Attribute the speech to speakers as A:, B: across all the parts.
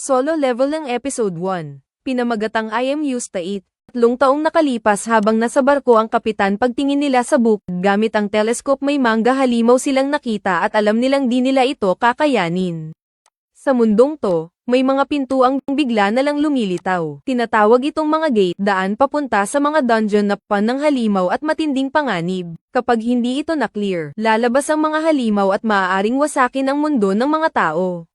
A: Solo level ng episode 1. Pinamagatang I am used to it. 3 taong nakalipas habang nasa barko ang kapitan pagtingin nila sa book, gamit ang telescope may mangga halimaw silang nakita at alam nilang di nila ito kakayanin. Sa mundong to, may mga pintuang bigla na lang lumilitaw. Tinatawag itong mga gate, daan papunta sa mga dungeon na pan ng halimaw at matinding panganib. Kapag hindi ito na-clear, lalabas ang mga halimaw at maaaring wasakin ang mundo ng mga tao.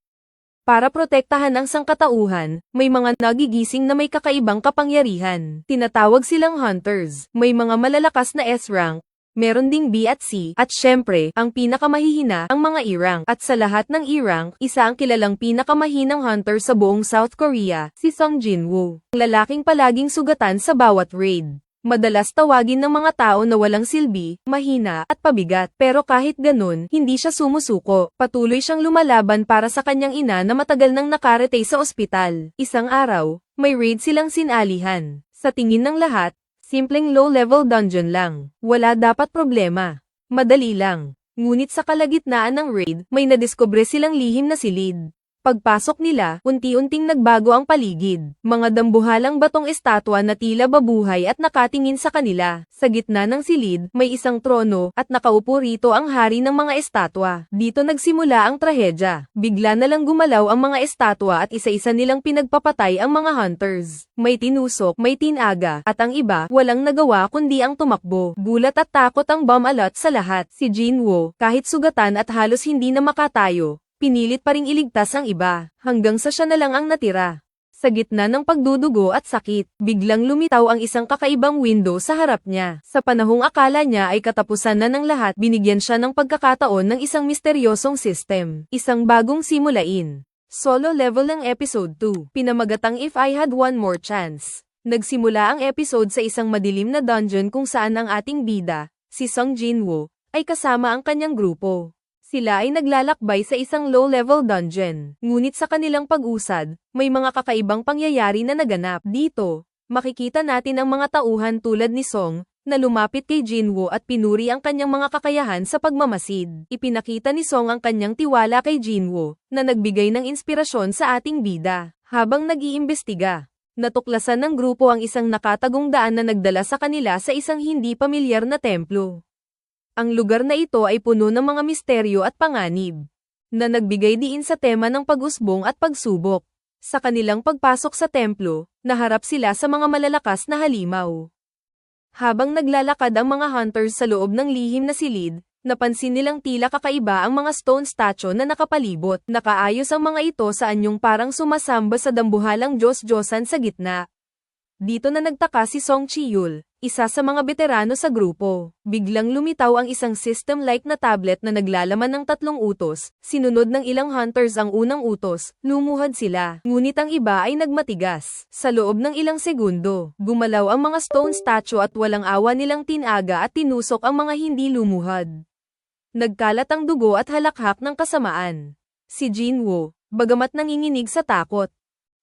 A: Para protektahan ang sangkatauhan, may mga nagigising na may kakaibang kapangyarihan. Tinatawag silang hunters. May mga malalakas na S-rank, meron ding B at C, at syempre, ang pinakamahihina, ang mga E-rank. At sa lahat ng E-rank, isa ang kilalang pinakamahinang hunter sa buong South Korea, si Song Jin-woo. Lalaking palaging sugatan sa bawat raid. Madalas tawagin ng mga tao na walang silbi, mahina, at pabigat. Pero kahit ganun, hindi siya sumusuko. Patuloy siyang lumalaban para sa kanyang ina na matagal nang nakaretay sa ospital. Isang araw, may raid silang sinalihan. Sa tingin ng lahat, simpleng low-level dungeon lang. Wala dapat problema. Madali lang. Ngunit sa kalagitnaan ng raid, may nadiskubre silang lihim na silid. Pagpasok nila, unti-unting nagbago ang paligid. Mga dambuhalang batong estatwa na tila babuhay at nakatingin sa kanila. Sa gitna ng silid, may isang trono, at nakaupo rito ang hari ng mga estatwa. Dito nagsimula ang trahedya. Bigla na lang gumalaw ang mga estatwa at isa-isa nilang pinagpapatay ang mga hunters. May tinusok, may tinaga, at ang iba, walang nagawa kundi ang tumakbo. Gulat at takot ang bomb-alot sa lahat. Si Jin-woo, kahit sugatan at halos hindi na makatayo, pinilit pa ring iligtas ang iba, hanggang sa siya na lang ang natira. Sa gitna ng pagdudugo at sakit, biglang lumitaw ang isang kakaibang window sa harap niya. Sa panahong akala niya ay katapusan na ng lahat, binigyan siya ng pagkakataon ng isang misteryosong system. Isang bagong simulain. Solo level ng episode 2. Pinamagatang If I Had One More Chance. Nagsimula ang episode sa isang madilim na dungeon kung saan ang ating bida, si Song Jin-woo, ay kasama ang kanyang grupo. Sila ay naglalakbay sa isang low-level dungeon. Ngunit sa kanilang pag-usad, may mga kakaibang pangyayari na naganap. Dito, makikita natin ang mga tauhan tulad ni Song, na lumapit kay Jin-woo at pinuri ang kanyang mga kakayahan sa pagmamasid. Ipinakita ni Song ang kanyang tiwala kay Jin-woo, na nagbigay ng inspirasyon sa ating bida. Habang nag-iimbestiga, natuklasan ng grupo ang isang nakatagong daan na nagdala sa kanila sa isang hindi pamilyar na templo. Ang lugar na ito ay puno ng mga misteryo at panganib, na nagbigay diin sa tema ng pag-usbong at pagsubok. Sa kanilang pagpasok sa templo, naharap sila sa mga malalakas na halimaw. Habang naglalakad ang mga hunters sa loob ng lihim na silid, napansin nilang tila kakaiba ang mga stone statue na nakapalibot. Nakaayos ang mga ito sa anyong parang sumasamba sa dambuhalang Diyos-Diyosan sa gitna. Dito na nagtaka si Song Chi-yul, isa sa mga veterano sa grupo. Biglang lumitaw ang isang system-like na tablet na naglalaman ng 3 utos, sinunod ng ilang hunters ang unang utos, lumuhad sila. Ngunit ang iba ay nagmatigas. Sa loob ng ilang segundo, gumalaw ang mga stone statue at walang awa nilang tinaga at tinusok ang mga hindi lumuhad. Nagkalat ang dugo at halakhak ng kasamaan. Si Jin-woo, bagamat nanginginig sa takot,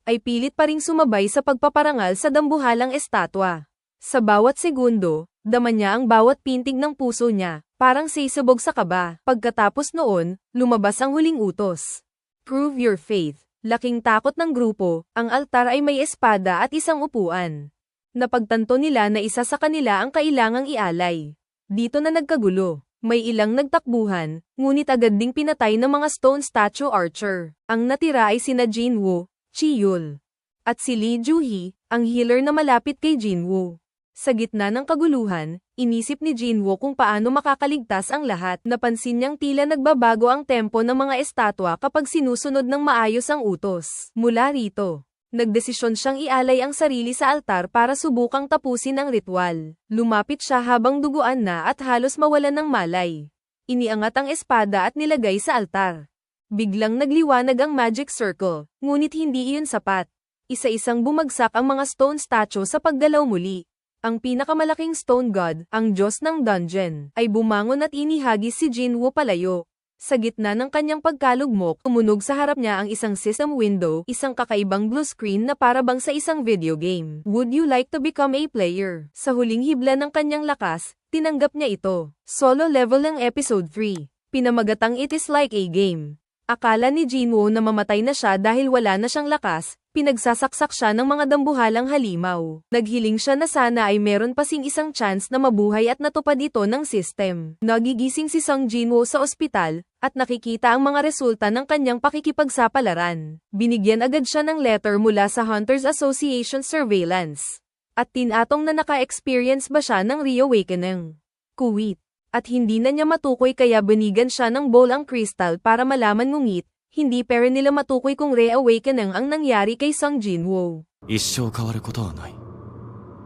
A: ay pilit pa ring sumabay sa pagpaparangal sa dambuhalang estatwa. Sa bawat segundo, dama niya ang bawat pintig ng puso niya, parang sisabog sa kaba. Pagkatapos noon, lumabas ang huling utos. Prove your faith. Laking takot ng grupo, ang altar ay may espada at isang upuan. Napagtanto nila na isa sa kanila ang kailangang ialay. Dito na nagkagulo. May ilang nagtakbuhan, ngunit agad ding pinatay ng mga stone statue archer. Ang natira ay sina Jin-woo, Chi-yul, at si Lee Ju-hee, ang healer na malapit kay Jin-woo. Sa gitna ng kaguluhan, inisip ni Jin-woo kung paano makakaligtas ang lahat. Napansin niyang tila nagbabago ang tempo ng mga estatwa kapag sinusunod ng maayos ang utos. Mula rito, nagdesisyon siyang ialay ang sarili sa altar para subukang tapusin ang ritual. Lumapit siya habang duguan na at halos mawalan ng malay. Iniangat ang espada at nilagay sa altar. Biglang nagliwanag ang magic circle, ngunit hindi iyon sapat. Isa-isang bumagsak ang mga stone statue sa paggalaw muli. Ang pinakamalaking stone god, ang Diyos ng dungeon, ay bumangon at inihagis si Jin-woo palayo. Sa gitna ng kanyang pagkalugmok, tumunog sa harap niya ang isang system window, isang kakaibang blue screen na parabang sa isang video game. Would you like to become a player? Sa huling hibla ng kanyang lakas, tinanggap niya ito. Solo level ng episode 3. Pinamagatang It is like a game. Akala ni Jinwoo na mamatay na siya dahil wala na siyang lakas, pinagsasaksak siya ng mga dambuhalang halimaw. Naghiling siya na sana ay meron pa sing isang chance na mabuhay at natupad ito ng system. Nagigising si Sung Jinwoo sa ospital, at nakikita ang mga resulta ng kanyang pakikipagsapalaran. Binigyan agad siya ng letter mula sa Hunters Association Surveillance. At tinatong na naka-experience ba siya ng reawakening. Kuwit. At hindi na niya matukoy kaya binigan siya ng bowl ang crystal para malaman ngungit, hindi pero nila matukoy kung reawakening ang nangyari kay Sung Jinwoo.
B: 一生変わることはない。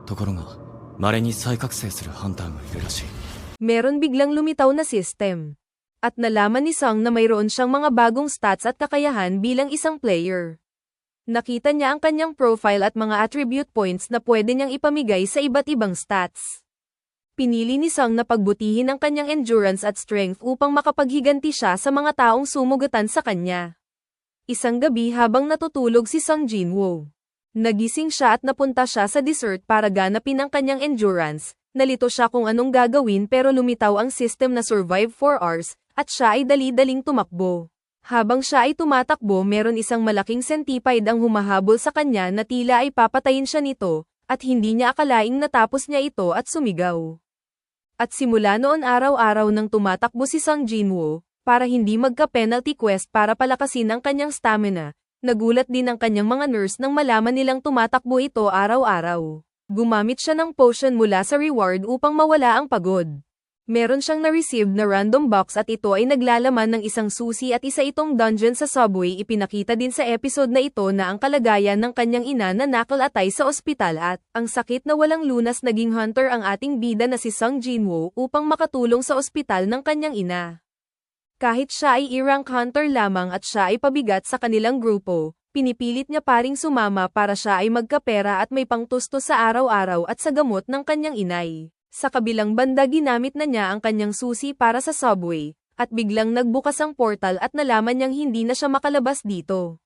B: ところが、稀に再覚醒するハンターがいるらしい。
A: Meron biglang lumitaw na system. At nalaman ni Sung na mayroon siyang mga bagong stats at kakayahan bilang isang player. Nakita niya ang kanyang profile at mga attribute points na pwede niyang ipamigay sa iba't ibang stats. Pinili ni Sung na pagbutihin ang kanyang endurance at strength upang makapaghiganti siya sa mga taong sumugatan sa kanya. Isang gabi habang natutulog si Sung Jinwoo, nagising siya at napunta siya sa desert para ganapin ang kanyang endurance. Nalito siya kung anong gagawin pero lumitaw ang system na survive 4 hours, at siya ay dali-daling tumakbo. Habang siya ay tumatakbo meron isang malaking centipede ang humahabol sa kanya na tila ay papatayin siya nito, at hindi niya akalaing natapos niya ito at sumigaw. At simula noon araw-araw nang tumatakbo si Sung Jinwoo, para hindi magka-penalty quest para palakasin ang kanyang stamina, nagulat din ang kanyang mga nurse nang malaman nilang tumatakbo ito araw-araw. Gumamit siya ng potion mula sa reward upang mawala ang pagod. Meron siyang na-receive na random box at ito ay naglalaman ng isang susi at isa itong dungeon sa subway. Ipinakita din sa episode na ito na ang kalagayan ng kanyang ina na nakalatay sa ospital at ang sakit na walang lunas naging hunter ang ating bida na si Sung Jinwoo upang makatulong sa ospital ng kanyang ina. Kahit siya ay i-rank hunter lamang at siya ay pabigat sa kanilang grupo, pinipilit niya pa ring sumama para siya ay magkapera at may pangtusto sa araw-araw at sa gamot ng kanyang inay. Sa kabilang banda ginamit na niya ang kanyang susi para sa subway, at biglang nagbukas ang portal at nalaman niyang hindi na siya makalabas dito.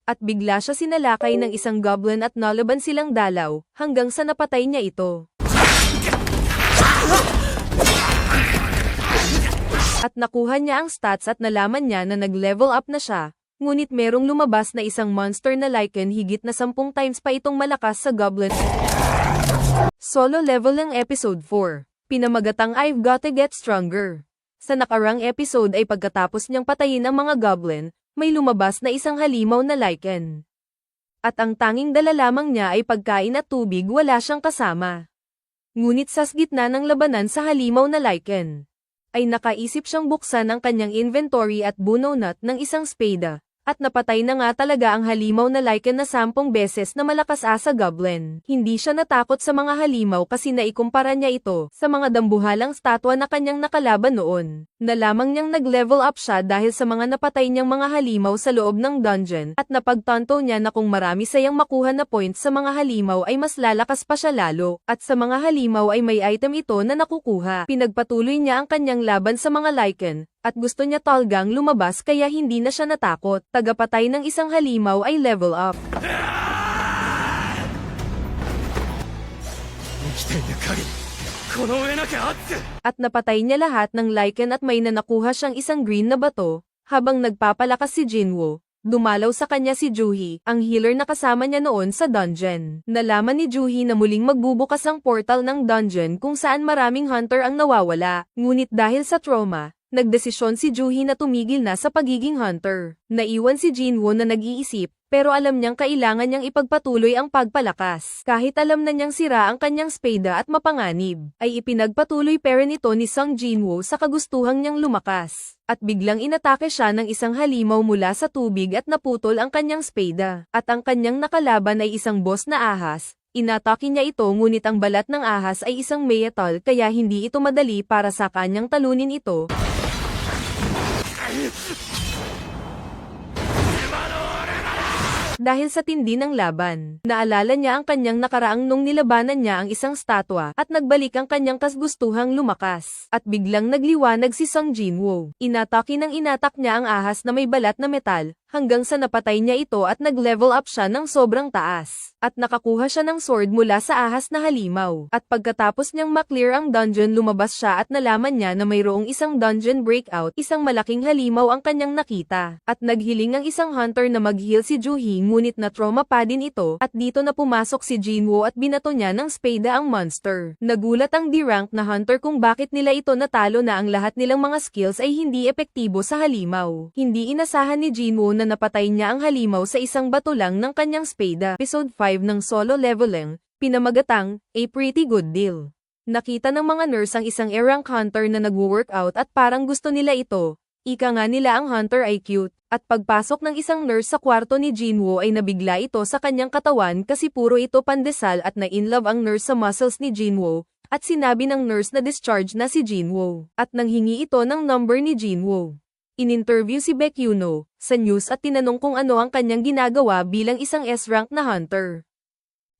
A: At bigla siya sinalakay ng isang goblin at nalaban silang dalaw, hanggang sa napatay niya ito. At nakuha niya ang stats at nalaman niya na nag-level up na siya, ngunit merong lumabas na isang monster na Lycan higit na 10 times pa itong malakas sa goblin. Solo level ng episode 4. Pinamagatang I've Gotta Get Stronger. Sa nakarang episode ay pagkatapos niyang patayin ang mga goblin, may lumabas na isang halimaw na Lycan. At ang tanging dala lamang niya ay pagkain at tubig, wala siyang kasama. Ngunit sa gitna ng labanan sa halimaw na Lycan, ay nakaisip siyang buksan ang kanyang inventory at bunot ng isang spada. At napatay na nga talaga ang halimaw na Lycan na 10 beses na malakas sa goblin. Hindi siya natakot sa mga halimaw kasi naikumpara niya ito sa mga dambuhalang statwa na kanyang nakalaban noon. Nalamang niyang nag-level up siya dahil sa mga napatay niyang mga halimaw sa loob ng dungeon at napagtanto niya na kung marami sayang makuha na points sa mga halimaw ay mas lalakas pa siya lalo, at sa mga halimaw ay may item ito na nakukuha. Pinagpatuloy niya ang kanyang laban sa mga Lycan, at gusto niya talagang lumabas kaya hindi na siya natakot. Tagapatay ng isang halimaw ay level up. At napatay niya lahat ng Lycan at may nakuha siyang isang green na bato. Habang nagpapalakas si Jinwoo, dumalaw sa kanya si Juhi, ang healer na kasama niya noon sa dungeon. Nalaman ni Juhi na muling magbubukas ang portal ng dungeon kung saan maraming hunter ang nawawala. Ngunit dahil sa trauma, nagdesisyon si Juhi na tumigil na sa pagiging hunter. Naiwan si Jinwoo na nag-iisip, pero alam niyang kailangan niyang ipagpatuloy ang pagpalakas. Kahit alam na niyang sira ang kanyang spada at mapanganib, ay ipinagpatuloy pa rin ito ni Sung Jinwoo sa kagustuhang niyang lumakas. At biglang inatake siya ng isang halimaw mula sa tubig at naputol ang kanyang spada. At ang kanyang nakalaban ay isang boss na ahas. Inatake niya ito ngunit ang balat ng ahas ay isang metal kaya hindi ito madali para sa kanyang talunin ito. Dahil sa tindi ng laban, naalala niya ang kanyang nakaraang nung nilabanan niya ang isang statwa at nagbalik ang kanyang kasgustuhang lumakas. At biglang nagliwanag si Sung Jinwoo. Inatake ng inatak niya ang ahas na may balat na metal, hanggang sa napatay niya ito at nag-level up siya ng sobrang taas. At nakakuha siya ng sword mula sa ahas na halimaw. At pagkatapos niyang maklear ang dungeon, lumabas siya at nalaman niya na mayroong isang dungeon breakout, isang malaking halimaw ang kanyang nakita. At naghiling ang isang hunter na mag-heal si Juhi, ngunit na trauma pa din ito, at dito na pumasok si Jinwoo at binato niya ng spada ang monster. Nagulat ang D-rank na hunter kung bakit nila ito natalo na ang lahat nilang mga skills ay hindi epektibo sa halimaw. Hindi inasahan ni Jinwoo na napatay niya ang halimaw sa isang bato lang ng kanyang spada. Episode 5 ng Solo Leveling, pinamagatang, A Pretty Good Deal. Nakita ng mga nurse ang isang A-rank hunter na nagwo-workout at parang gusto nila ito. Ika nga nila ang hunter ay cute. At pagpasok ng isang nurse sa kwarto ni Jinwoo ay nabigla ito sa kanyang katawan kasi puro ito pandesal at na-inlove ang nurse sa muscles ni Jinwoo. At sinabi ng nurse na discharge na si Jinwoo. At nanghingi ito ng number ni Jinwoo. In-interview si Baekhyuno sa news at tinanong kung ano ang kanyang ginagawa bilang isang S-rank na hunter.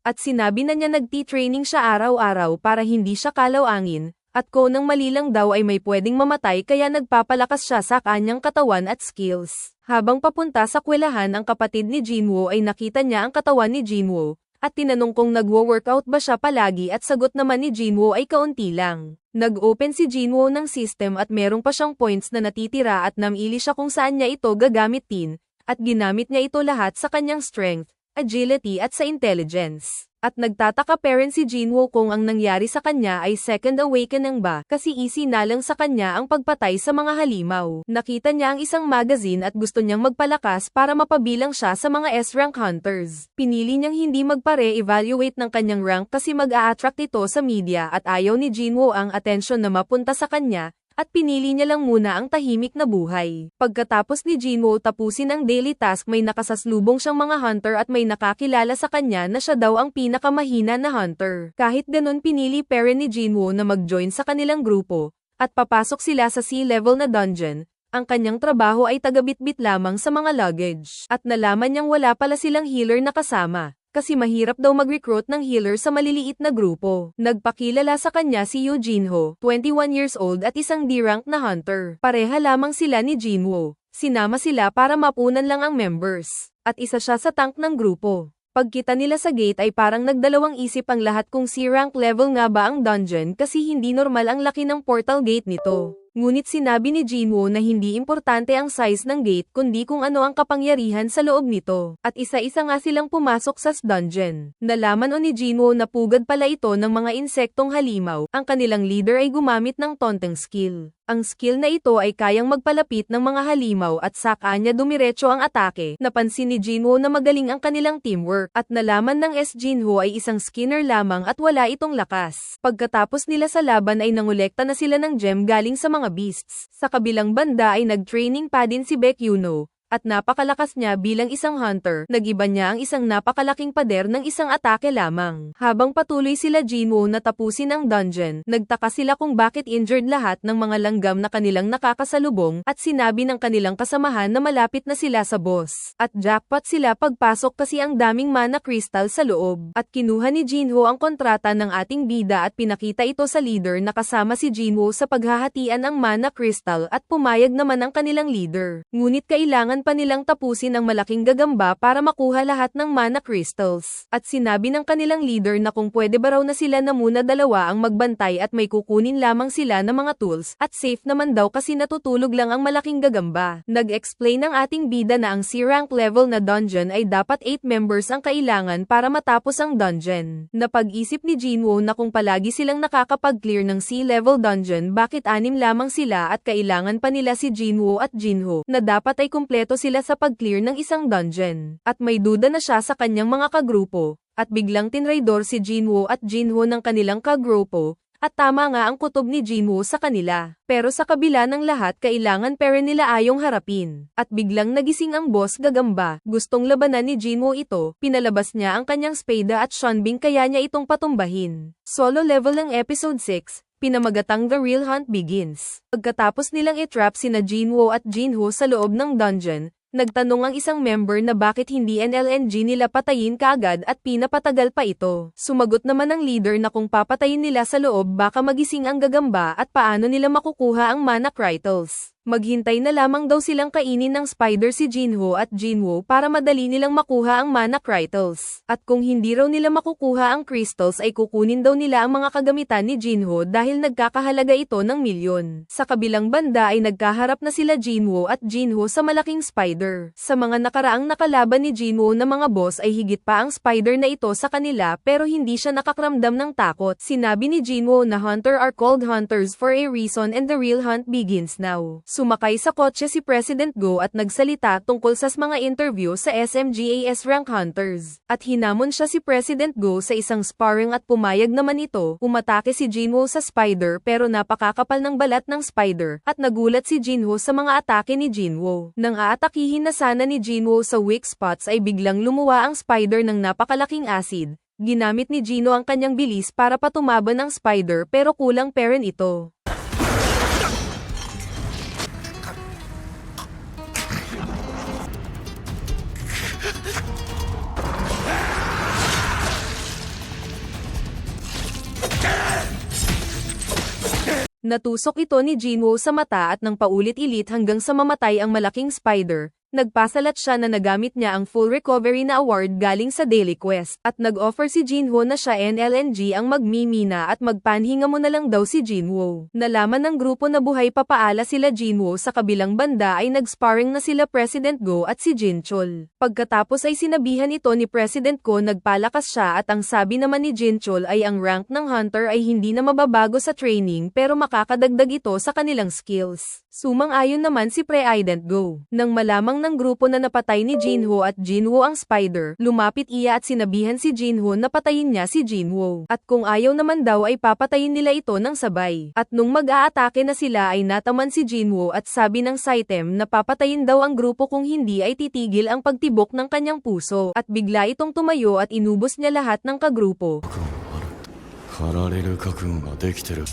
A: At sinabi na niya nagti-training siya araw-araw para hindi siya kalawangin, at kung nang mali lang daw ay may pwedeng mamatay kaya nagpapalakas siya sa kanyang katawan at skills. Habang papunta sa kwelahan ang kapatid ni Jinwoo ay nakita niya ang katawan ni Jinwoo, at tinanong kung nagwo-workout ba siya palagi at sagot naman ni Jinwoo ay kaunti lang. Nag-open si Jinwoo ng system at merong pa siyang points na natitira at namili siya kung saan niya ito gagamitin, at ginamit niya ito lahat sa kanyang strength, agility at sa intelligence. At nagtataka pa rin si Jinwoo kung ang nangyari sa kanya ay second awakening ba kasi easy na lang sa kanya ang pagpatay sa mga halimaw. Nakita niya ang isang magazine at gusto niyang magpalakas para mapabilang siya sa mga S-rank hunters. Pinili niyang hindi magpare-evaluate ng kanyang rank kasi mag-a-attract ito sa media at ayaw ni Jinwoo ang atensyon na mapunta sa kanya, at pinili niya lang muna ang tahimik na buhay. Pagkatapos ni Jinwoo tapusin ang daily task, may nakasaslubong siyang mga hunter at may nakakilala sa kanya na siya daw ang pinakamahina na hunter. Kahit ganun pinili pa rin ni Jinwoo na mag-join sa kanilang grupo, at papasok sila sa sea-level na dungeon. Ang kanyang trabaho ay tagabitbit lamang sa mga luggage. At nalaman niyang wala pala silang healer na kasama. Kasi mahirap daw mag-recruit ng healer sa maliliit na grupo. Nagpakilala sa kanya si Yoo Jinho, 21 years old at isang D-rank na hunter. Pareha lamang sila ni Jinwoo. Sinama sila para mapunan lang ang members. At isa siya sa tank ng grupo. Pagkita nila sa gate ay parang nagdalawang isip ang lahat kung C-rank level nga ba ang dungeon kasi hindi normal ang laki ng portal gate nito. Ngunit sinabi ni Jinwoo na hindi importante ang size ng gate kundi kung ano ang kapangyarihan sa loob nito. At isa-isa nga silang pumasok sa dungeon. Nalaman ni Jinwoo na pugad pala ito ng mga insektong halimaw. Ang kanilang leader ay gumamit ng tonteng skill. Ang skill na ito ay kayang magpalapit ng mga halimaw at saka niya dumiretso ang atake. Napansin ni Jinwoo na magaling ang kanilang teamwork at nalaman ng Jinho ay isang skinner lamang at wala itong lakas. Pagkatapos nila sa laban ay nangolekta na sila ng gem galing sa mga beasts. Sa kabilang banda ay nag-training pa din si Baekhyuno, at napakalakas niya bilang isang hunter. Nag-iba niya ang isang napakalaking pader ng isang atake lamang. Habang patuloy sila Jinwoo na tapusin ang dungeon, nagtaka sila kung bakit injured lahat ng mga langgam na kanilang nakakasalubong, at sinabi ng kanilang kasamahan na malapit na sila sa boss. At jackpot sila pagpasok kasi ang daming mana crystal sa loob. At kinuha ni Jinho ang kontrata ng ating bida at pinakita ito sa leader na kasama si Jinwoo sa paghahatian ang mana crystal at pumayag naman ang kanilang leader. Ngunit kailangan pa nilang tapusin ang malaking gagamba para makuha lahat ng mana crystals. At sinabi ng kanilang leader na kung pwede ba raw na sila na muna dalawa ang magbantay at may kukunin lamang sila ng mga tools, at safe naman daw kasi natutulog lang ang malaking gagamba. Nag-explain ng ating bida na ang C-rank level na dungeon ay dapat 8 members ang kailangan para matapos ang dungeon. Napag-isip ni Jinwoo na kung palagi silang nakakapag-clear ng C-level dungeon, bakit 6 lamang sila at kailangan pa nila si Jinwoo at Jinho na dapat ay kumpleto sila sa pag-clear ng isang dungeon. At may duda na siya sa kanyang mga kagrupo, at biglang tinraidor si Jinwoo at Jinho ng kanilang kagrupo, at tama nga ang kutob ni Jinwoo sa kanila. Pero sa kabila ng lahat kailangan pa rin nila ayong harapin. At biglang nagising ang boss gagamba, gustong labanan ni Jinwoo ito, pinalabas niya ang kanyang spada at Shunbing kaya niya itong patumbahin. Solo level ng episode 6. Pinamagatang The Real Hunt Begins. Pagkatapos nilang i-trap sina Jinwoo at Jinho sa loob ng dungeon, nagtanong ang isang member na bakit hindi NLNG nila patayin kaagad at pinapatagal pa ito. Sumagot naman ang leader na kung papatayin nila sa loob baka magising ang gagamba at paano nila makukuha ang mana crystals. Maghintay na lamang daw silang kainin ng spider si Jinho at Jinwoo para madali nilang makuha ang mana crystals. At kung hindi raw nila makukuha ang crystals ay kukunin daw nila ang mga kagamitan ni Jinho dahil nagkakahalaga ito ng milyon. Sa kabilang banda ay nagkaharap na sila Jinwoo at Jinho sa malaking spider. Sa mga nakaraang nakalaban ni Jinwoo na mga boss ay higit pa ang spider na ito sa kanila pero hindi siya nakakramdam ng takot. Sinabi ni Jinwoo na hunter are called hunters for a reason and the real hunt begins now. Sumakay sa kotse si President Go at nagsalita tungkol sa mga interview sa SMGAS Rank Hunters. At hinamon siya si President Go sa isang sparring at pumayag naman ito. Umatake si Jinwoo sa spider pero napakakapal ng balat ng spider at nagulat si Jinho sa mga atake ni Jinwoo. Nang aatakihin na sana ni Jinwoo sa weak spots ay biglang lumuwa ang spider ng napakalaking acid. Ginamit ni Jinho ang kanyang bilis para patumaban ang spider pero kulang pa rin ito. Natusok ito ni Jinwoo sa mata at nang paulit-ulit hanggang sa mamatay ang malaking spider. Nagpasalat siya na nagamit niya ang full recovery na award galing sa Daily Quest. At nag-offer si Jinho na siya NLNG ang magmimina at magpanhinga mo na lang daw si Jinwoo. Nalaman ng grupo na buhay papaala sila Jinwoo sa kabilang banda ay nag-sparring na sila President Go at si Jinchol. Pagkatapos ay sinabihan ito ni President Go nagpalakas siya at ang sabi naman ni Jinchol ay ang rank ng hunter ay hindi na mababago sa training pero makakadagdag ito sa kanilang skills. Sumang-ayon naman si President Go. Nang malamang ng grupo na napatay ni Jinho at Jinwoo ang spider, lumapit iya at sinabihan si Jinho na patayin niya si Jinwoo. At kung ayaw naman daw ay papatayin nila ito ng sabay. At nung mag-aatake na sila ay nataman si Jinwoo at sabi ng Saitem na papatayin daw ang grupo kung hindi ay titigil ang pagtibok ng kanyang puso. At bigla itong tumayo at inubos niya lahat ng kagrupo.
B: 駆られる覚悟ができてる。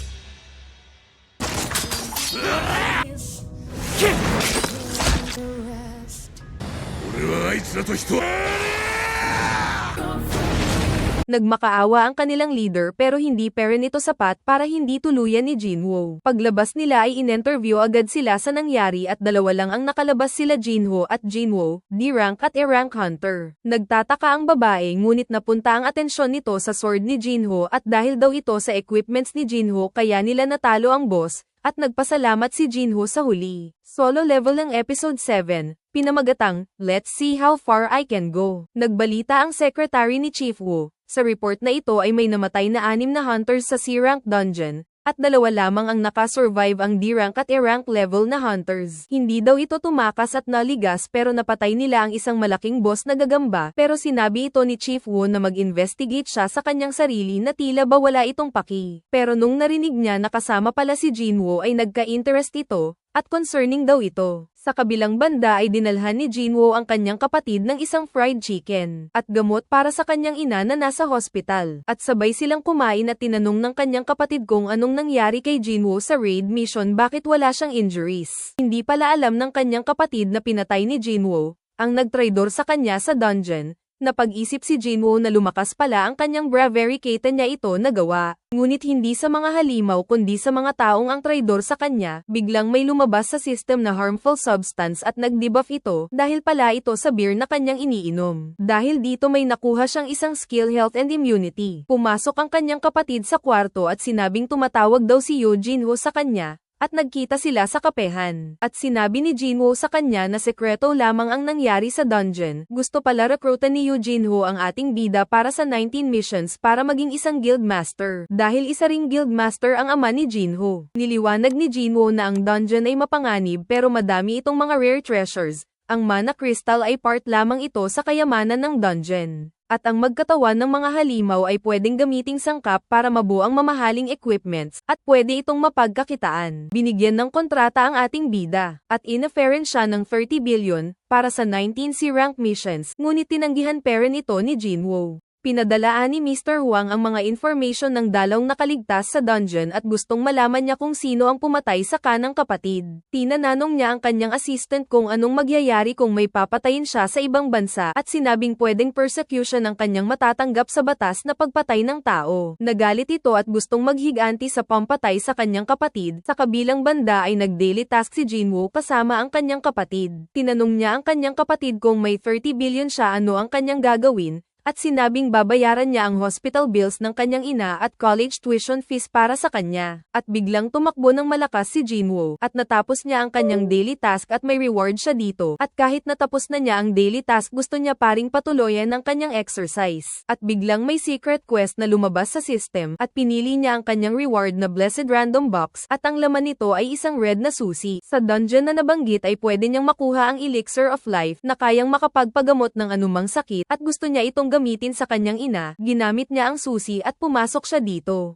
B: Nagmakaawa ang kanilang leader pero hindi pa rin ito sapat para hindi tuluyan ni Jinwoo. Paglabas nila ay in-interview agad sila sa nangyari at dalawa lang ang nakalabas sila Jinho at Jinwoo, D-rank at E-rank hunter. Nagtataka ang babae ngunit napunta ang atensyon nito sa sword ni Jinho at dahil daw ito sa equipments ni Jinho kaya nila natalo ang boss at nagpasalamat si Jinho sa huli. Solo level ng episode 7. Pinamagatang, let's see how far I can go. Nagbalita ang secretary ni Chief Woo. Sa report na ito ay may namatay na 6 na hunters sa C-rank dungeon, at 2 lamang ang nakasurvive ang D-rank at E-rank level na hunters. Hindi daw ito tumakas at naligas pero napatay nila ang isang malaking boss na gagamba pero sinabi ito ni Chief Woo na mag-investigate siya sa kanyang sarili na tila ba wala itong paki. Pero nung narinig niya na kasama pala si Jinwoo ay nagka-interest ito, at concerning daw ito. Sa kabilang banda ay dinalhan ni Jinwoo ang kanyang kapatid ng isang fried chicken at gamot para sa kanyang ina na nasa hospital. At sabay silang kumain at tinanong ng kanyang kapatid kung anong nangyari kay Jinwoo sa raid mission bakit wala siyang injuries. Hindi pala alam ng kanyang kapatid na pinatay ni Jinwoo ang nagtraidor sa kanya sa dungeon. Napag-isip si Jinwoo na lumakas pala ang kanyang bravery kaya niya ito nagawa. Ngunit hindi sa mga halimaw kundi sa mga taong ang traidor sa kanya, biglang may lumabas sa system na harmful substance at nag-debuff ito dahil pala ito sa beer na kanyang iniinom. Dahil dito may nakuha siyang isang skill health and immunity. Pumasok ang kanyang kapatid sa kwarto at sinabing tumatawag daw si Yoo Jinho sa kanya. At nagkita sila sa kapehan. At sinabi ni Jinwoo sa kanya na sekreto lamang ang nangyari sa dungeon. Gusto pala rekrutan ni Yoo Jinho ang ating bida para sa 19 missions para maging isang guild master. Dahil isa ring guild master ang ama ni Jinho. Niliwanag ni Jinwoo na ang dungeon ay mapanganib pero madami itong mga rare treasures. Ang mana crystal ay part lamang ito sa kayamanan ng dungeon. At ang magkatawan ng mga halimaw ay pwedeng gamiting sangkap para mabuo ang mamahaling equipments, at pwede itong mapagkakitaan. Binigyan ng kontrata ang ating bida, at in-offeran siya ng 30 billion para sa 19 C-rank missions, ngunit tinanggihan pa rin ito ni Jinwoo.
A: Pinadalaan ni Mr. Huang ang mga information ng dalawang nakaligtas sa dungeon at gustong malaman niya kung sino ang pumatay sa kanang kapatid. Tinanong niya ang kanyang assistant kung anong magyayari kung may papatayin siya sa ibang bansa at sinabing pwedeng persecution ang kanyang matatanggap sa batas na pagpatay ng tao. Nagalit ito at gustong maghiganti sa pampatay sa kanyang kapatid. Sa kabilang banda ay nag-daily task si Jinwoo kasama ang kanyang kapatid. Tinanong niya ang kanyang kapatid kung may 30 billion siya ano ang kanyang gagawin, at sinabing babayaran niya ang hospital bills ng kanyang ina at college tuition fees para sa kanya. At biglang tumakbo ng malakas si Jinwoo, at natapos niya ang kanyang daily task at may reward siya dito. At kahit natapos na niya ang daily task gusto niya paring patuloyan ang kanyang exercise. At biglang may secret quest na lumabas sa system, at pinili niya ang kanyang reward na Blessed Random Box, at ang laman nito ay isang red na susi. Sa dungeon na nabanggit ay pwede niyang makuha ang Elixir of Life na kayang makapagpagamot ng anumang sakit, at gusto niya itong gamitin sa kanyang ina. Ginamit niya ang susi at pumasok siya dito.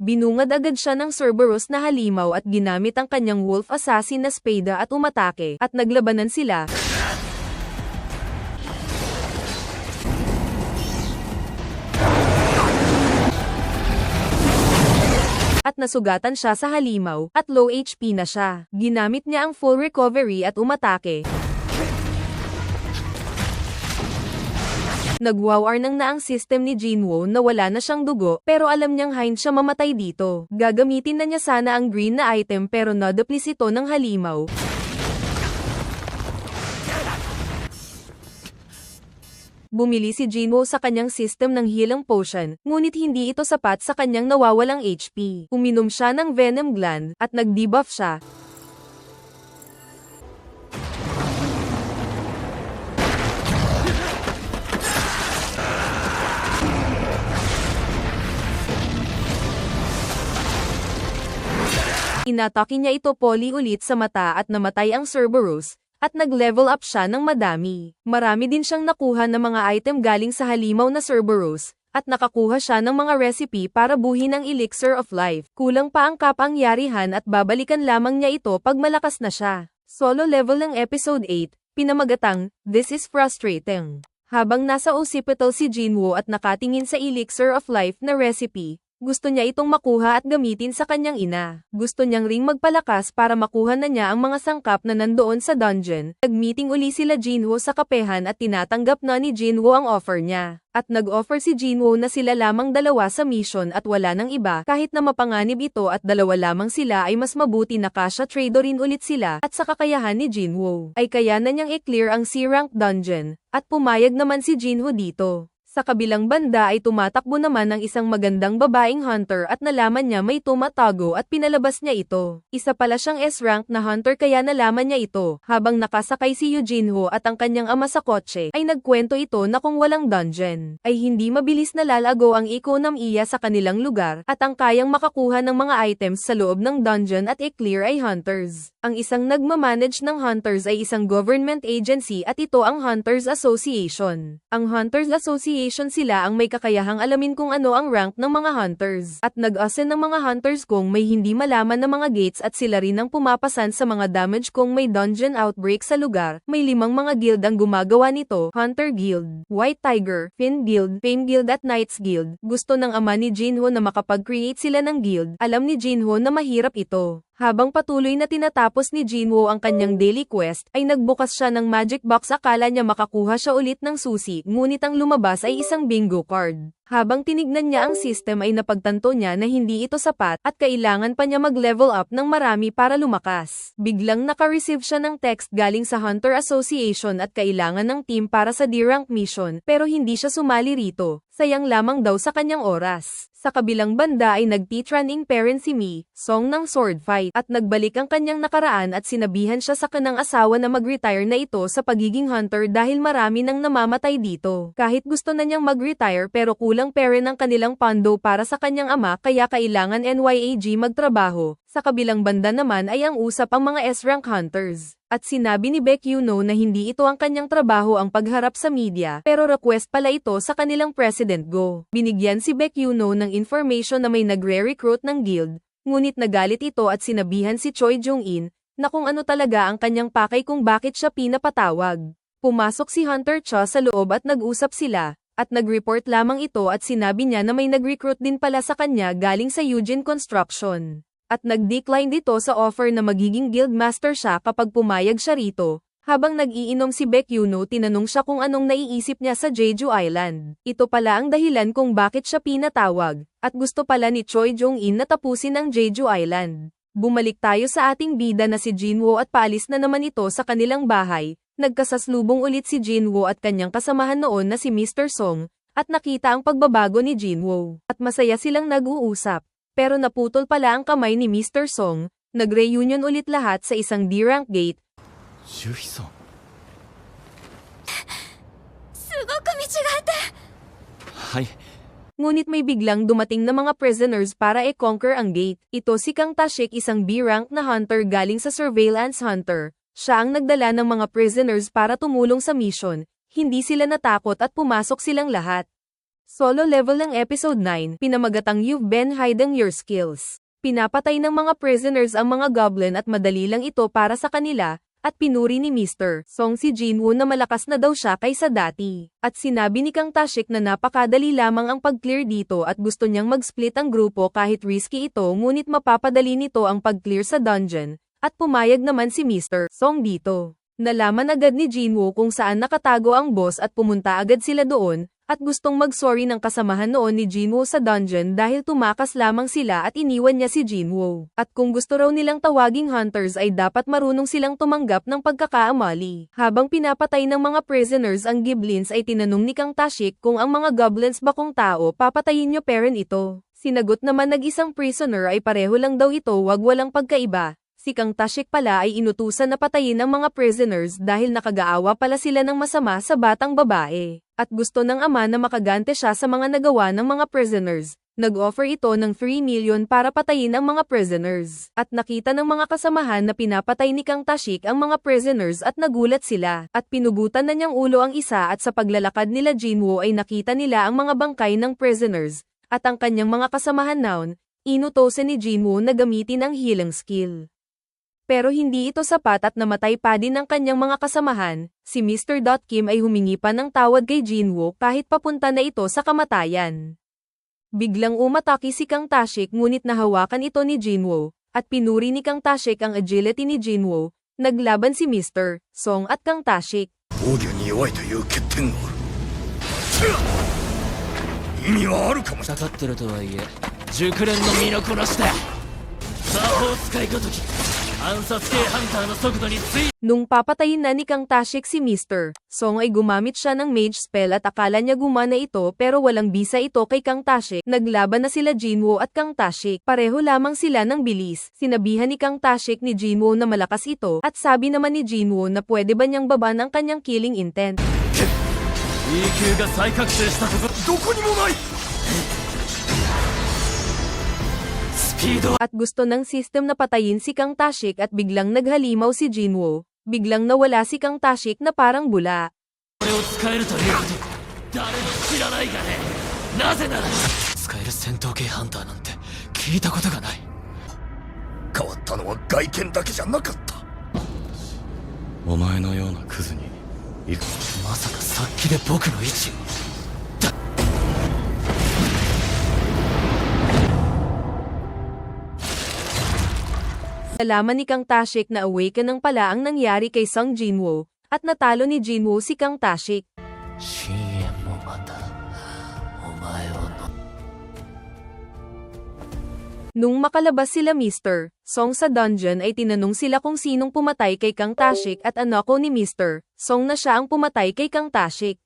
A: Binungad agad siya ng Cerberus na halimaw at ginamit ang kanyang wolf assassin na spada at umatake, at naglabanan sila. At nasugatan siya sa halimaw, at low HP na siya. Ginamit niya ang full recovery at umatake. Nagwawar nang na ang system ni Jinwoo na wala na siyang dugo, pero alam niyang hind siya mamatay dito. Gagamitin na niya sana ang green na item pero naduplis ito ng halimaw. Bumili si Jinwoo sa kanyang system ng healing potion, ngunit hindi ito sapat sa kanyang nawawalang HP. Uminom siya ng venom gland, at nag-debuff siya. Inatake niya ito poli ulit sa mata at namatay ang Cerberus, at nag-level up siya ng madami. Marami din siyang nakuha na mga item galing sa halimaw na Cerberus, at nakakuha siya ng mga recipe para buhin ang Elixir of Life. Kulang pa ang kapangyarihan at babalikan lamang niya ito pag malakas na siya. Solo level ng episode 8, pinamagatang, This is Frustrating. Habang nasa hospital si Jinwoo at nakatingin sa Elixir of Life na recipe, gusto niya itong makuha at gamitin sa kanyang ina. Gusto niyang ring magpalakas para makuha na niya ang mga sangkap na nandoon sa dungeon. Nag-meeting uli sila Jinwoo sa kapehan at tinatanggap na ni Jinwoo ang offer niya. At nag-offer si Jinwoo na sila lamang dalawa sa mission at wala nang iba. Kahit na mapanganib ito at dalawa lamang sila ay mas mabuti na kasya traderin ulit sila. At sa kakayahan ni Jinwoo ay kaya na niyang i-clear ang C-rank dungeon. At pumayag naman si Jinwoo dito. Sa kabilang banda ay tumatakbo naman ang isang magandang babaeng hunter at nalaman niya may tumatago at pinalabas niya ito. Isa pala siyang S-rank na hunter kaya nalaman niya ito. Habang nakasakay si Eugene at ang kanyang ama sa kotse, ay nagkwento ito na kung walang dungeon, ay hindi mabilis na lalago ang ekonomiya sa kanilang lugar at ang kayang makakuha ng mga items sa loob ng dungeon at i-clear ay hunters. Ang isang nagmamanage ng hunters ay isang government agency at ito ang Hunters Association. Ang Hunters Association sila ang may kakayahang alamin kung ano ang rank ng mga hunters at nag-assign ng mga hunters kung may hindi malaman na mga gates at sila rin ang pumapasan sa mga damage kung may dungeon outbreak sa lugar. May 5 mga guild ang gumagawa nito: Hunter Guild, White Tiger, Fin Guild, Fame Guild at Knights Guild. Gusto ng ama ni Jinho na makapag-create sila ng guild. Alam ni Jinho na mahirap ito. Habang patuloy na tinatapos ni Jinwoo ang kanyang daily quest, ay nagbukas siya ng magic box. Akala niya makakuha siya ulit ng susi, ngunit ang lumabas ay isang bingo card. Habang tinignan niya ang system ay napagtanto niya na hindi ito sapat at kailangan pa niya mag-level up ng marami para lumakas. Biglang naka-receive siya ng text galing sa Hunter Association at kailangan ng team para sa D-rank mission pero hindi siya sumali rito. Sayang lamang daw sa kanyang oras. Sa kabilang banda ay nag-teach-running parent si Mi, Song ng sword fight at nagbalik ang kanyang nakaraan at sinabihan siya sa kanang asawa na mag-retire na ito sa pagiging hunter dahil marami nang namamatay dito. Kahit gusto na niyang mag-retire pero kulang pera ng kanilang pondo para sa kanyang ama kaya kailangan NYAG magtrabaho. Sa kabilang banda naman ay ang usap ang mga S-rank hunters. At sinabi ni Baek Yuno na hindi ito ang kanyang trabaho ang pagharap sa media, pero request pala ito sa kanilang President Go. Binigyan si Baek Yuno ng information na may nagre-recruit ng guild, ngunit nagalit ito at sinabihan si Choi Jong-in na kung ano talaga ang kanyang pakay kung bakit siya pinapatawag. Pumasok si Hunter Cho sa loob at nag-usap sila, at nag-report lamang ito at sinabi niya na may nag-recruit din pala sa kanya galing sa Eugene Construction. At nag-decline dito sa offer na magiging guildmaster siya kapag pumayag siya rito. Habang nag-iinom si Baekhyunho tinanong siya kung anong naiisip niya sa Jeju Island. Ito pala ang dahilan kung bakit siya pinatawag, at gusto pala ni Choi Jong-in na tapusin ang Jeju Island. Bumalik tayo sa ating bida na si Jinwoo at paalis na naman ito sa kanilang bahay. Nagkasaslubong ulit si Jinwoo at kanyang kasamahan noon na si Mr. Song, at nakita ang pagbabago ni Jinwoo. At masaya silang nag-uusap. Pero naputol pala ang kamay ni Mr. Song, nag-reunion ulit lahat sa isang D-rank gate.
C: 周飛さん
D: すごく見違えて。
C: はい
A: Ngunit may biglang dumating na mga prisoners para i-conquer ang gate. Ito si Kang Tashik, isang B-rank na hunter galing sa surveillance hunter. Siya ang nagdala ng mga prisoners para tumulong sa mission. Hindi sila natakot at pumasok silang lahat. Solo level ng episode 9, pinamagatang You've been hiding your skills. Pinapatay ng mga prisoners ang mga goblin at madali lang ito para sa kanila. At pinuri ni Mr. Song si Jinwoo na malakas na daw siya kaysa dati. At sinabi ni Kang Tashik na napakadali lamang ang pag-clear dito at gusto niyang mag-split ang grupo kahit risky ito, ngunit mapapadali nito ang pag-clear sa dungeon. At pumayag naman si Mr. Song dito. Nalaman agad ni Jinwoo kung saan nakatago ang boss at pumunta agad sila doon. At gustong mag-sorry ng kasamahan noon ni Jinwoo sa dungeon dahil tumakas lamang sila at iniwan niya si Jinwoo. At kung gusto raw nilang tawaging hunters ay dapat marunong silang tumanggap ng pagkakaamali. Habang pinapatay ng mga prisoners ang giblins ay tinanong ni Kang Tashik kung ang mga goblins ba kung tao papatayin niyo peren ito. Sinagot naman nag-isang prisoner ay pareho lang daw ito, wag walang pagkaiba. Si Kang Tashik pala ay inutusan na patayin ang mga prisoners dahil nakagaawa pala sila ng masama sa batang babae. At gusto ng ama na makagante siya sa mga nagawa ng mga prisoners. Nag-offer ito ng 3 million para patayin ang mga prisoners. At nakita ng mga kasamahan na pinapatay ni Kang Tashik ang mga prisoners at nagulat sila. At pinugutan na niyang ulo ang isa at sa paglalakad nila Jinwoo ay nakita nila ang mga bangkay ng prisoners. At ang kanyang mga kasamahan noon, inutosan ni Jinwoo na gamitin ang healing skill. Pero hindi ito sapat at namatay pa din ang kanyang mga kasamahan. Si Mr. Kim ay humingi pa ng tawad kay Jinwoo kahit papunta na ito sa kamatayan. Biglang umatake si Kang Tashik ngunit nahawakan ito ni Jinwoo, at pinuri ni Kang Tashik ang agility ni Jinwoo. Naglaban si Mr. Song at Kang Tashik.
E: 防御に弱いという欠点がある。意味はあるかもしれない。
C: かかってるとはいえ熟練の身のこなしだ。魔法使いごとき暗殺系ハンターの速度につい
A: Nung papatayin na ni Kang Tashik si Mr. Song ay gumamit siya ng mage spell at akala niya gumana ito pero walang bisa ito kay Kang Tashik. Naglaban na sila Jinwoo at Kang Tashik. Pareho lamang sila ng bilis. Sinabihan ni Kang Tashik ni Jinwoo na malakas ito at sabi naman ni Jinwoo na pwede ba niyang baban ang kanyang killing intent.
C: EQ が再覚醒したところ
E: どこにもない。
C: スピード
A: At gusto ng system na patayin si Kang Tashik at biglang naghalimaw si Jinwoo. Biglang nawala si Kang Tashik na parang bula.
C: これを使えるということ誰も知らないがね。なぜなら使える戦闘系ハンターなんて聞いたことがない。
E: 変わったのは外見だけじゃなかった。
C: お前のようなクズにまさか殺気で僕の位置を
A: Nalaman ni Kang Tashik na awaken ng pala ang nangyari kay Sung Jinwoo, at natalo ni Jinwoo si Kang Tashik.
C: 深淵もまたお前をの
A: Nung makalabas sila Mr. Song sa dungeon ay tinanong sila kung sinong pumatay kay Kang Tashik at anako ni Mr. Song na siya ang pumatay kay Kang Tashik.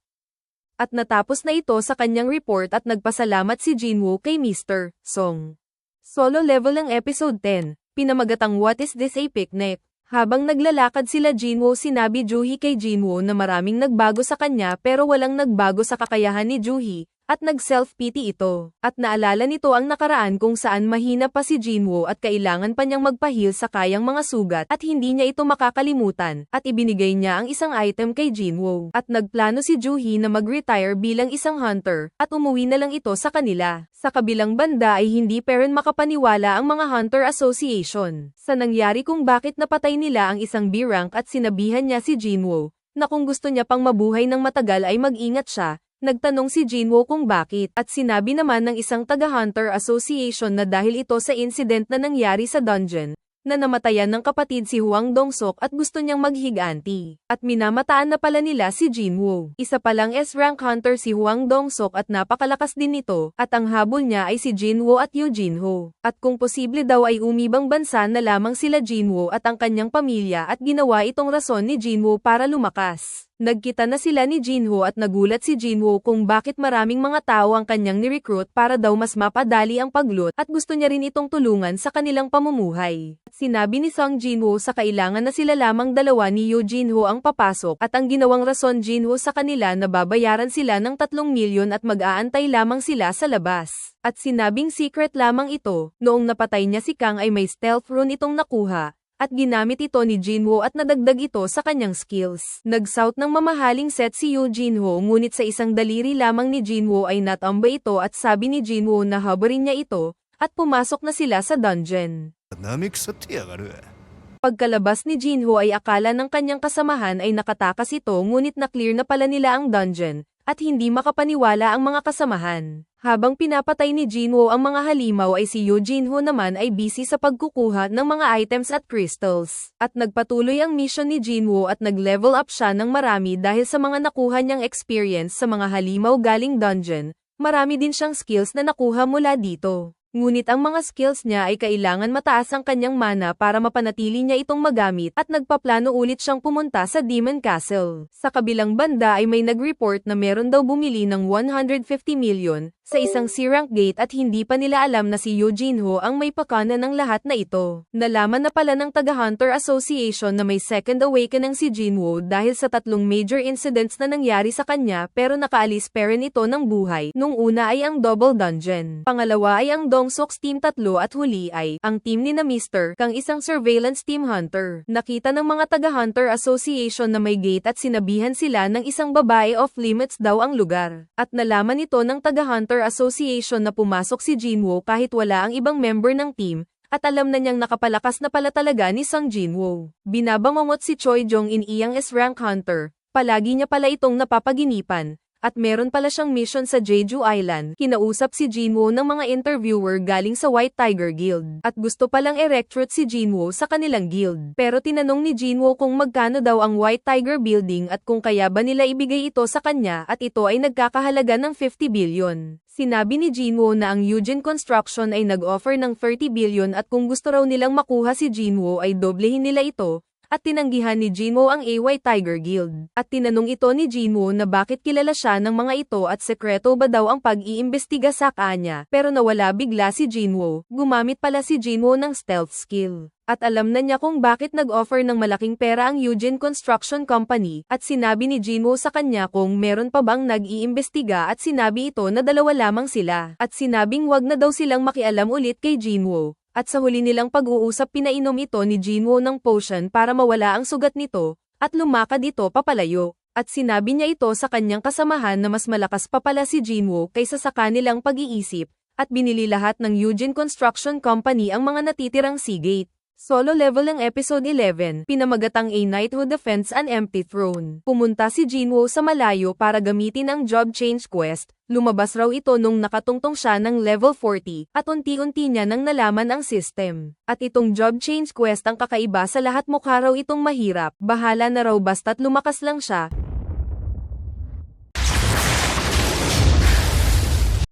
A: At natapos na ito sa kanyang report at nagpasalamat si Jinwoo kay Mr. Song. Solo level ng episode 10, pinamagatang What is this a picnic? Habang naglalakad sila Jinwoo sinabi Juhi kay Jinwoo na maraming nagbago sa kanya pero walang nagbago sa kakayahan ni Juhi,
B: At nag-self-pity ito. At naalala nito ang nakaraan kung saan mahina pa si Jinwoo at kailangan pa niyang magpahil sa kayang mga sugat at hindi niya ito makakalimutan at ibinigay niya ang isang item kay Jinwoo. At nagplano si Juhee na mag-retire bilang isang hunter at umuwi na lang ito sa kanila. Sa kabilang banda ay hindi pa rin makapaniwala ang mga Hunter Association sa nangyari kung bakit napatay nila ang isang B-rank at sinabihan niya si Jinwoo na kung gusto niya pang mabuhay ng matagal ay mag-ingat siya. Nagtanong si Jinwoo kung bakit at sinabi naman ng isang taga-Hunter Association na dahil ito sa incident na nangyari sa dungeon na namatayan ng kapatid si Hwang Dong-sok at gusto niyang maghiganti. At minamataan na pala nila si Jinwoo. Isa palang S-rank hunter si Hwang Dong-sok at napakalakas din nito at ang habol niya ay si Jinwoo at Yoo Jin-ho. At kung posible daw ay umibang bansa na lamang sila Jinwoo at ang kanyang pamilya at ginawa itong rason ni Jinwoo para lumakas. Nagkita na sila ni Jinho at nagulat si Jinwoo kung bakit maraming mga tao ang kanyang ni-recruit para daw mas mapadali ang pagloot at gusto niya rin itong tulungan sa kanilang pamumuhay. Sinabi ni Sung Jinwoo sa kailangan na sila lamang dalawa ni Yoo Jinho ang papasok at ang ginawang rason Jinho sa kanila na babayaran sila ng 3 milyon at mag-aantay lamang sila sa labas. At sinabing secret lamang ito, noong napatay niya si Kang ay may stealth rune itong nakuha. At ginamit ito ni Jinwoo at nadagdag ito sa kanyang skills. Nag-south ng mamahaling set si Yoo Jinho ngunit sa isang daliri lamang ni Jinwoo ay natamba ito at sabi ni Jinwoo na habarin niya ito, at pumasok na sila sa dungeon.
E: なめくさってやがる。
B: Pagkalabas ni Jinho ay akala ng kanyang kasamahan ay nakatakas ito ngunit na-clear na pala nila ang dungeon, at hindi makapaniwala ang mga kasamahan. Habang pinapatay ni Jinwoo ang mga halimaw ay si Yoo Jinho naman ay busy sa pagkukuha ng mga items at crystals. At nagpatuloy ang mission ni Jinwoo at nag-level up siya ng marami dahil sa mga nakuha niyang experience sa mga halimaw galing dungeon. Marami din siyang skills na nakuha mula dito. Ngunit ang mga skills niya ay kailangan mataas ang kanyang mana para mapanatili niya itong magamit at nagpaplano ulit siyang pumunta sa Demon Castle. Sa kabilang banda ay may nag-report na meron daw bumili ng 150 million sa isang C-rank gate at hindi pa nila alam na si Yoo Jinho ang may pakana ng lahat na ito. Nalaman na pala ng taga-Hunter Association na may second awakening si Jinwoo dahil sa 3 major incidents na nangyari sa kanya pero nakaalis pa rin ito ng buhay. Nung una ay ang Double Dungeon. Pangalawa ay ang Dong-sok's Team 3 at huli ay ang team ni na Mr. Kang isang surveillance team hunter. Nakita ng mga taga-Hunter Association na may gate at sinabihan sila ng isang babae off limits daw ang lugar. At nalaman ito ng taga-Hunter Association na pumasok si Jinwoo kahit wala ang ibang member ng team, at alam na niyang nakapalakas na pala talaga ni Sung Jinwoo. Binabangongot si Choi Jong-in iyang S-rank hunter, palagi niya pala itong napapaginipan. At meron pala siyang mission sa Jeju Island. Kinausap si Jinwoo ng mga interviewer galing sa White Tiger Guild. At gusto palang i-recruit si Jinwoo sa kanilang guild. Pero tinanong ni Jinwoo kung magkano daw ang White Tiger Building at kung kaya ba nila ibigay ito sa kanya at ito ay nagkakahalaga ng 50 billion. Sinabi ni Jinwoo na ang Eugene Construction ay nag-offer ng 30 billion at kung gusto raw nilang makuha si Jinwoo ay doblehin nila ito. At tinanggihan ni Jinwoo ang AY Tiger Guild. At tinanong ito ni Jinwoo na bakit kilala siya ng mga ito at sekreto ba daw ang pag-iimbestiga sa kanya. Pero nawala bigla si Jinwoo. Gumamit pala si Jinwoo ng stealth skill. At alam na niya kung bakit nag-offer ng malaking pera ang Eugene Construction Company. At sinabi ni Jinwoo sa kanya kung meron pa bang nag-iimbestiga at sinabi ito na 2 lamang sila. At sinabing wag na daw silang makialam ulit kay Jinwoo. At sa huli nilang pag-uusap pinainom ito ni Jinwoo ng potion para mawala ang sugat nito, at lumakad ito papalayo. At sinabi niya ito sa kanyang kasamahan na mas malakas pa pala si Jinwoo kaysa sa kanilang pag-iisip, at binili lahat ng Eugene Construction Company ang mga natitirang Seagate. Solo level ng episode 11, pinamagatang A Knighthood Defends an Empty Throne. Pumunta si Jinwoo sa malayo para gamitin ang job change quest. Lumabas raw ito nung nakatungtong siya ng level 40, at unti-unti niya nang nalaman ang system. At itong job change quest ang kakaiba sa lahat, mukha raw itong mahirap. Bahala na raw basta't lumakas lang siya.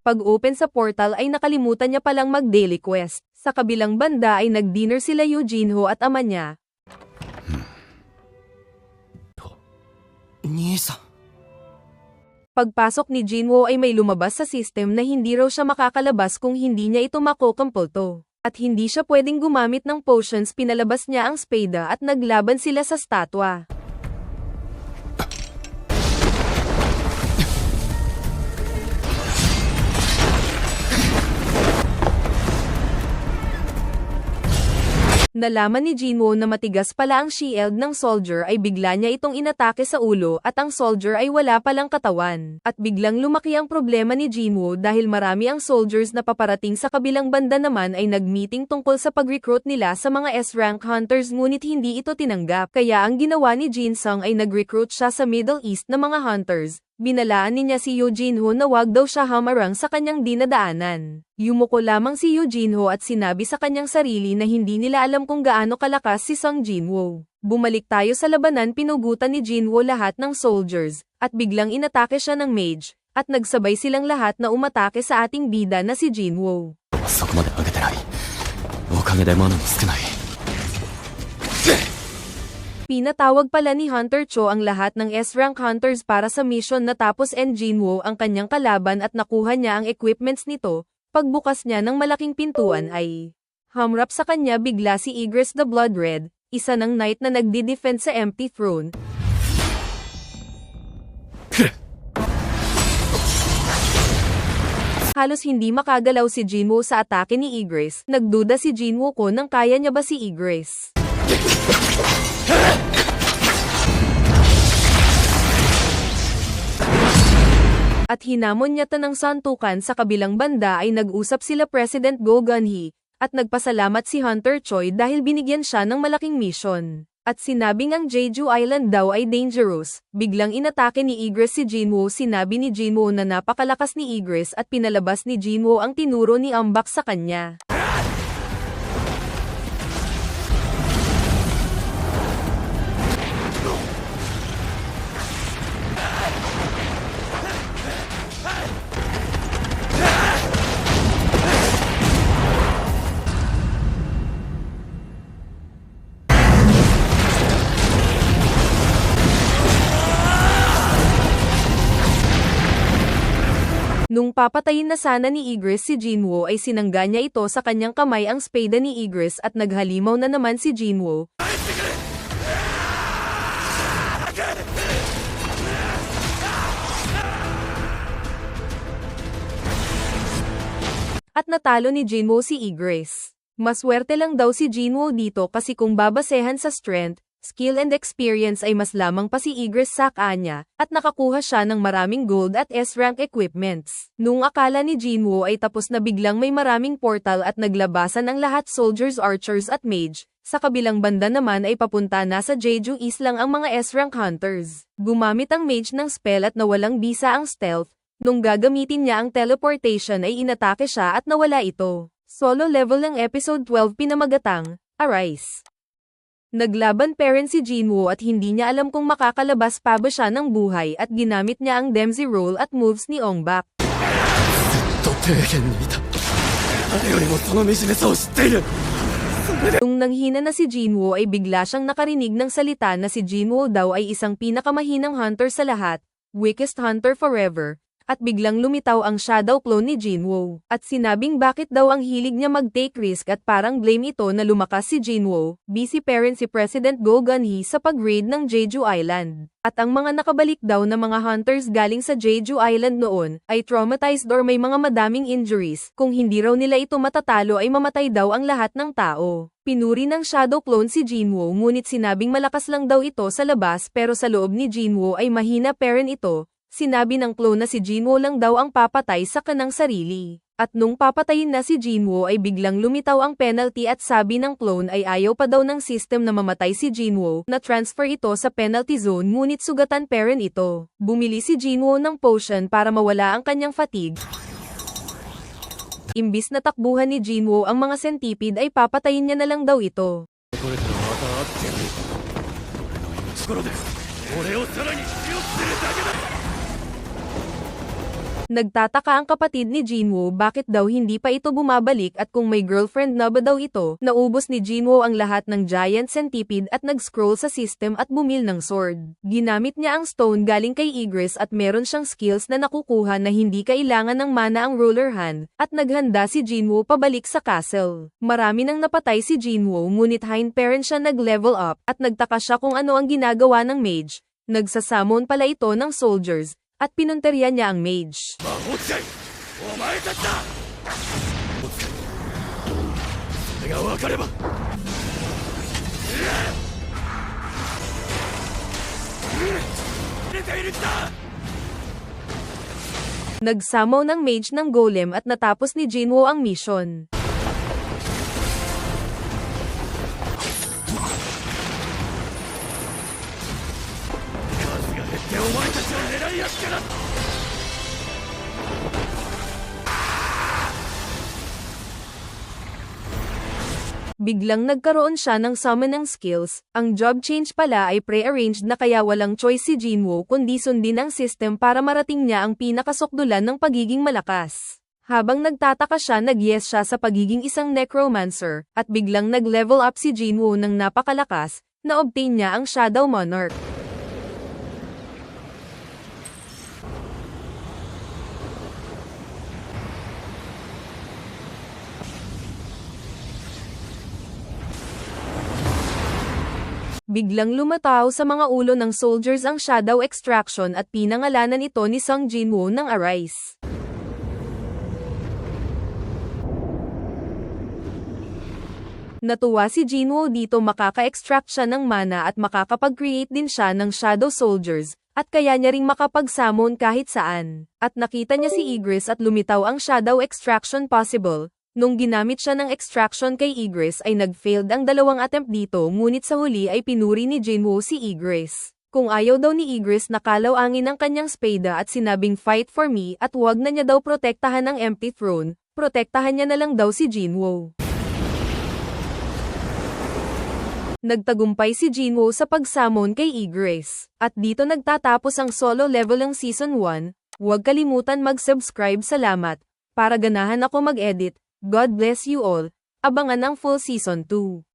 B: Pag-open sa portal ay nakalimutan niya palang mag-daily quest. Sa kabilang banda ay nag-dinner sila Yoo Jinho at ama niya.
C: 兄さん
B: Pagpasok ni Jinwoo ay may lumabas sa system na hindi raw siya makakalabas kung hindi niya ito makokompulto. At hindi siya pwedeng gumamit ng potions, pinalabas niya ang spada at naglaban sila sa statwa. Nalaman ni Jinwoo na matigas pala ang shield ng soldier ay bigla niya itong inatake sa ulo at ang soldier ay wala palang katawan. At biglang lumaki ang problema ni Jinwoo dahil marami ang soldiers na paparating sa kabilang banda naman ay nag-meeting tungkol sa pag-recruit nila sa mga S-rank hunters ngunit hindi ito tinanggap. Kaya ang ginawa ni Jin Sung ay nag-recruit siya sa Middle East na mga hunters. Binalaan niya si Yoo Jin-ho na wag daw siya hamarang sa kanyang dinadaanan. Yumuko lamang si Yoo Jin-ho at sinabi sa kanyang sarili na hindi nila alam kung gaano kalakas si Sung Jinwoo. Bumalik tayo sa labanan, pinugutan ni Jinwoo lahat ng soldiers, at biglang inatake siya ng mage, at nagsabay silang lahat na umatake sa ating bida na si Jinwoo.
C: そこまで上げてない。おかげでマナも少ない。
B: Pinatawag pala ni Hunter Cho ang lahat ng S-rank hunters para sa mission natapos Jinwoo ang kanyang kalaban at nakuha niya ang equipments nito. Pagbukas niya ng malaking pintuan ay humrap sa kanya bigla si Egress the Blood Red, isa ng knight na nagdi-defend sa empty throne. Halos hindi makagalaw si Jinwoo sa atake ni Egress. Nagduda si Jinwoo kung kaya niya ba si Egress. At hinamon niya ng santukan sa kabilang banda ay nag-usap sila President Go Gun-hee, at nagpasalamat si Hunter Choi dahil binigyan siya ng malaking mission. At sinabing ang Jeju Island daw ay dangerous, biglang inatake ni Egress si Jinwoo. Sinabi ni Jinwoo na napakalakas ni Egress at pinalabas ni Jinwoo ang tinuro ni Ambak sa kanya. Nung papatayin na sana ni Egress si Jinwoo ay sinangga niya ito sa kanyang kamay ang spada ni Egress at naghalimaw na naman si Jinwoo. At natalo ni Jinwoo si Egress. Maswerte lang daw si Jinwoo dito kasi kung babasehan sa strength, skill and experience ay mas lamang pa si Egress sa kanya, at nakakuha siya ng maraming gold at S-rank equipments. Nung akala ni Jinwoo ay tapos na biglang may maraming portal at naglabasan ang lahat soldiers, archers at mage. Sa kabilang banda naman ay papunta na sa Jeju East lang ang mga S-rank hunters. Gumamit ang mage ng spell at nawalang bisa ang stealth. Nung gagamitin niya ang teleportation ay inatake siya at nawala ito. Solo level ng episode 12 pinamagatang, Arise. Naglaban parent si Jinwoo at hindi niya alam kung makakalabas pa ba siya ng buhay at ginamit niya ang Dempsey roll at moves ni Ongbak.
C: ずっと底辺にいた。誰よりもその惨めさを知っている。
B: Nung nanghina na si Jinwoo ay bigla siyang nakarinig ng salita na si Jinwoo daw ay isang pinakamahinang hunter sa lahat, weakest hunter forever. At biglang lumitaw ang shadow clone ni Jinwoo. At sinabing bakit daw ang hilig niya mag-take risk at parang blame ito na lumakas si Jinwoo. Busy parent si President Go Gun-hee sa pag-raid ng Jeju Island. At ang mga nakabalik daw na mga hunters galing sa Jeju Island noon ay traumatized or may mga madaming injuries. Kung hindi raw nila ito matatalo ay mamatay daw ang lahat ng tao. Pinuri ng shadow clone si Jinwoo ngunit sinabing malakas lang daw ito sa labas pero sa loob ni Jinwoo ay mahina parent ito. Sinabi ng clone na si Jinwoo lang daw ang papatay sa kanang sarili. At nung papatayin na si Jinwoo ay biglang lumitaw ang penalty at sabi ng clone ay ayaw pa daw ng system na mamatay si Jinwoo, na transfer ito sa penalty zone ngunit sugatan parent ito. Bumili si Jinwoo ng potion para mawala ang kanyang fatigue. Imbis na takbuhan ni Jinwoo ang mga centipede ay papatayin niya na lang daw ito.
C: これからまた会ってやる。俺の命ころで俺をさらに強くするだけだ。
B: Nagtataka ang kapatid ni Jinwoo bakit daw hindi pa ito bumabalik at kung may girlfriend na ba daw ito. Naubos ni Jinwoo ang lahat ng giant centipede at nag-scroll sa system at bumil ng sword. Ginamit niya ang stone galing kay Egress at meron siyang skills na nakukuha na hindi kailangan ng mana ang ruler hand, at naghanda si Jinwoo pabalik sa castle. Marami nang napatay si Jinwoo ngunit hind parent siya nag-level up at nagtaka siya kung ano ang ginagawa ng mage. Nagsasamon pala ito ng soldiers. At pinunteriya niya ang mage.
C: に来た。
B: Nagsamaw ng mage ng golem at natapos ni Jinwoo ang mission.
C: 数が減ってお前たちを狙いやすから。
B: Biglang nagkaroon siya ng summoning skills. Ang job change pala ay pre-arranged na kaya walang choice si Jinwoo kundi sundin ang system para marating niya ang pinakasukdulan ng pagiging malakas. Habang nagtataka siya nag-yes siya sa pagiging isang necromancer, at biglang nag-level up si Jinwoo ng napakalakas, na-obtain niya ang Shadow Monarch. Biglang lumataw sa mga ulo ng soldiers ang Shadow Extraction at pinangalanan ito ni Sung Jinwoo ng Arise. Natuwa si Jinwoo dito makaka-extract siya ng mana at makakapag-create din siya ng Shadow Soldiers, at kaya niya ring makapag-summon kahit saan. At nakita niya si Igris at lumitaw ang Shadow Extraction possible. Nung ginamit siya ng extraction kay Igris ay nag-failed ang dalawang attempt dito ngunit sa huli ay pinuri ni Jinwoo si Igris. Kung ayaw daw ni Igris nakalaw-angin ang kanyang spada at sinabing fight for me at wag na niya daw protektahan ang empty throne, protektahan niya na lang daw si Jinwoo. Nagtagumpay si Jinwoo sa pag-summon kay Igris. At dito nagtatapos ang solo level ng Season 1. Huwag kalimutan mag-subscribe, salamat. Para ganahan ako mag-edit. God bless you all. Abangan ang full Season 2.